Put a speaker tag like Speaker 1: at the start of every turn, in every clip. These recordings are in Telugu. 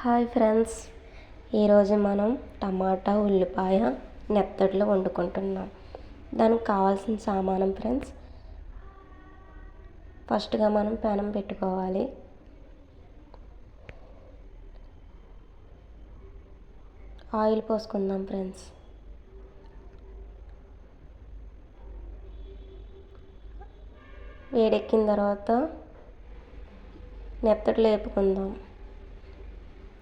Speaker 1: హాయ్ ఫ్రెండ్స్, ఈరోజు మనం టమాటా ఉల్లిపాయ నెత్తళ్ళు వండుకుంటున్నాం. దానికి కావాల్సిన సామానం ఫ్రెండ్స్, ఫస్ట్గా మనం పెనం పెట్టుకోవాలి. ఆయిల్ పోసుకుందాం ఫ్రెండ్స్. వేడెక్కిన తర్వాత నెత్తళ్ళు వేపుకుందాం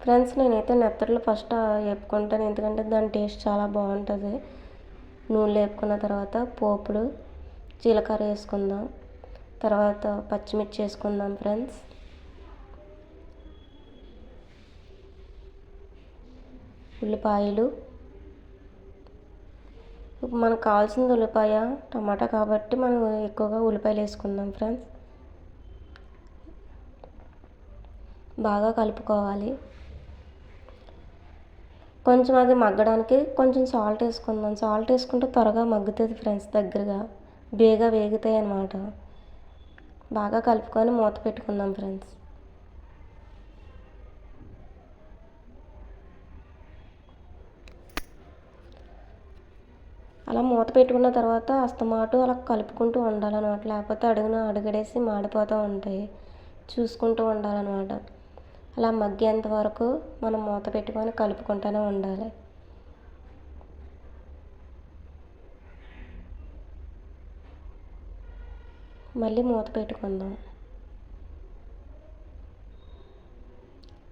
Speaker 1: ఫ్రెండ్స్. నేనైతే నెత్తళ్ళు ఫస్ట్ వేపుకుంటాను, ఎందుకంటే దాని టేస్ట్ చాలా బాగుంటుంది. నూనె వేపుకున్న తర్వాత పోపులు జీలకర్ర వేసుకుందాం. తర్వాత పచ్చిమిర్చి వేసుకుందాం ఫ్రెండ్స్. ఉల్లిపాయలు, ఇప్పుడు మనకు కావాల్సింది ఉల్లిపాయ టమాటా కాబట్టి మనం ఎక్కువగా ఉల్లిపాయలు వేసుకుందాం ఫ్రెండ్స్. బాగా కలుపుకోవాలి. కొంచెం అది మగ్గడానికి కొంచెం సాల్ట్ వేసుకుందాం. సాల్ట్ వేసుకుంటే త్వరగా మగ్గుతుంది ఫ్రెండ్స్, దగ్గరగా బేగా వేగుతాయి అన్నమాట. బాగా కలుపుకొని మూత పెట్టుకుందాం ఫ్రెండ్స్. అలా మూత పెట్టుకున్న తర్వాత అస్తమాటు అలా కలుపుకుంటూ ఉండాలన్నమాట, లేకపోతే అడుగడేసి మాడిపోతూ ఉంటాయి. చూసుకుంటూ ఉండాలన్నమాట. అలా మగ్గేంత వరకు మనం మూత పెట్టుకొని కలుపుకుంటూనే ఉండాలి. మళ్ళీ మూత పెట్టుకుందాం.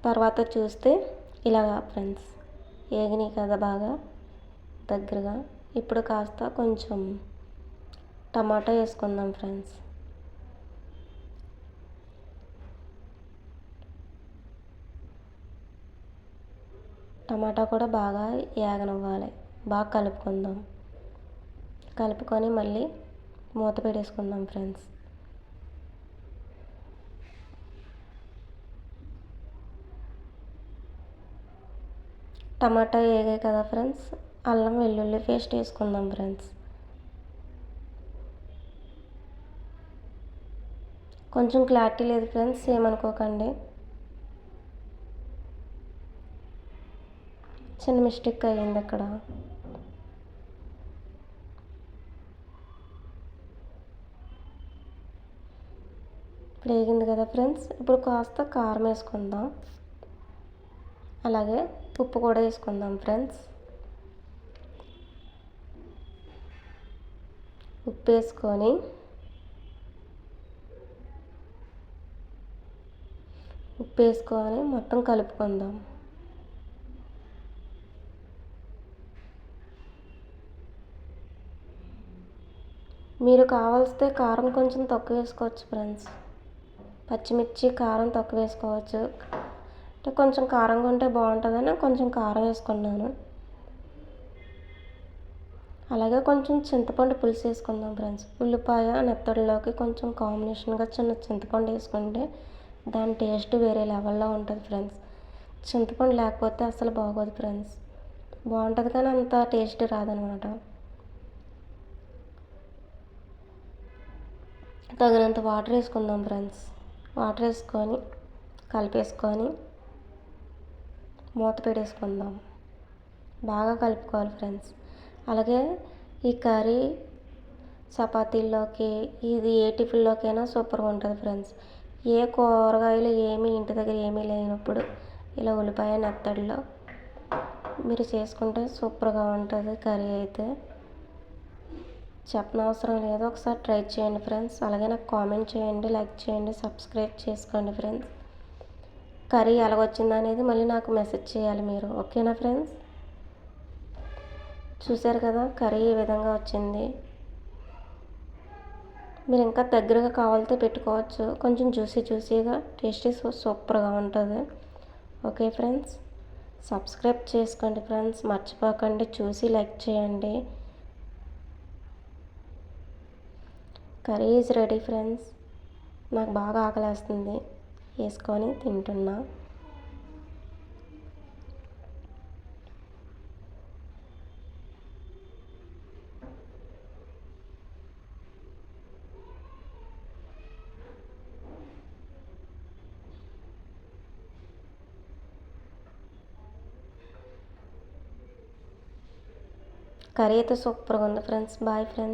Speaker 1: తర్వాత చూస్తే ఇలాగా ఫ్రెండ్స్ వేగినాయి కదా బాగా దగ్గరగా. ఇప్పుడు కాస్త కొంచెం టమాటా వేసుకుందాం ఫ్రెండ్స్. టమాటా కూడా బాగా వేగనివ్వాలి. బాగా కలుపుకుందాం. కలుపుకొని మళ్ళీ మూత పెట్టేసుకుందాం ఫ్రెండ్స్. టమాటా వేగాయి కదా ఫ్రెండ్స్, అల్లం వెల్లుల్లి పేస్ట్ వేసుకుందాం ఫ్రెండ్స్. కొంచెం క్లారిటీ లేదు ఫ్రెండ్స్, ఏమనుకోకండి. చిన్న మిస్టేక్ అయ్యింది అక్కడ. వేగింది కదా ఫ్రెండ్స్, ఇప్పుడు కాస్త కారం వేసుకుందాం. అలాగే ఉప్పు కూడా వేసుకుందాం ఫ్రెండ్స్. ఉప్పు వేసుకొని మొత్తం కలుపుకుందాం. మీరు కావాల్సితే కారం కొంచెం తక్కువ వేసుకోవచ్చు ఫ్రెండ్స్. పచ్చిమిర్చి కారం తక్కువ వేసుకోవచ్చు. అంటే కొంచెం కారంగా ఉంటే బాగుంటుందని కొంచెం కారం వేసుకున్నాను. అలాగే కొంచెం చింతపండు పులుసు వేసుకుందాం ఫ్రెండ్స్. ఉల్లిపాయ నెత్తళ్ళలోకి కొంచెం కాంబినేషన్గా చిన్న చింతపండు వేసుకుంటే దాని టేస్ట్ వేరే లెవెల్లో ఉంటుంది ఫ్రెండ్స్. చింతపండు లేకపోతే అసలు బాగోదు ఫ్రెండ్స్. బాగుంటుంది కానీ అంత టేస్ట్ రాదనమాట. తగినంత వాటర్ వేసుకుందాం ఫ్రెండ్స్. వాటర్ వేసుకొని కలిపేసుకొని మూత పెట్టేసుకుందాం. బాగా కలుపుకోవాలి ఫ్రెండ్స్. అలాగే ఈ కర్రీ చపాతీల్లోకి, ఇది ఏ టిఫిన్లోకైనా సూపర్గా ఉంటుంది ఫ్రెండ్స్. ఏ కూరగాయలు ఇంటి దగ్గర ఏమీ లేనప్పుడు ఇలా ఉల్లిపాయ నెత్తళ్ళలో మీరు చేసుకుంటే సూపర్గా ఉంటుంది కర్రీ అయితే. చెప్పనవసరం లేదు, ఒకసారి ట్రై చేయండి ఫ్రెండ్స్. అలాగే నాకు కామెంట్ చేయండి, లైక్ చేయండి, సబ్స్క్రైబ్ చేసుకోండి ఫ్రెండ్స్. కర్రీ ఎలాగొచ్చింది అనేది మళ్ళీ నాకు మెసేజ్ చేయాలి మీరు, ఓకేనా ఫ్రెండ్స్? చూసారు కదా కర్రీ ఈ విధంగా వచ్చింది. మీరు ఇంకా దగ్గరగా కావాలితే పెట్టుకోవచ్చు. కొంచెం జ్యూసీగా టేస్టీ సూపర్గా ఉంటుంది. ఓకే ఫ్రెండ్స్, సబ్స్క్రైబ్ చేసుకోండి ఫ్రెండ్స్, మర్చిపోకండి. చూసి లైక్ చేయండి. Curry is ready friends. నాకు బాగా ఆకలేస్తుంది, వేసుకొని తింటున్నా. కర్రీ అయితే సూపర్గా ఉంది ఫ్రెండ్స్. Bye friends.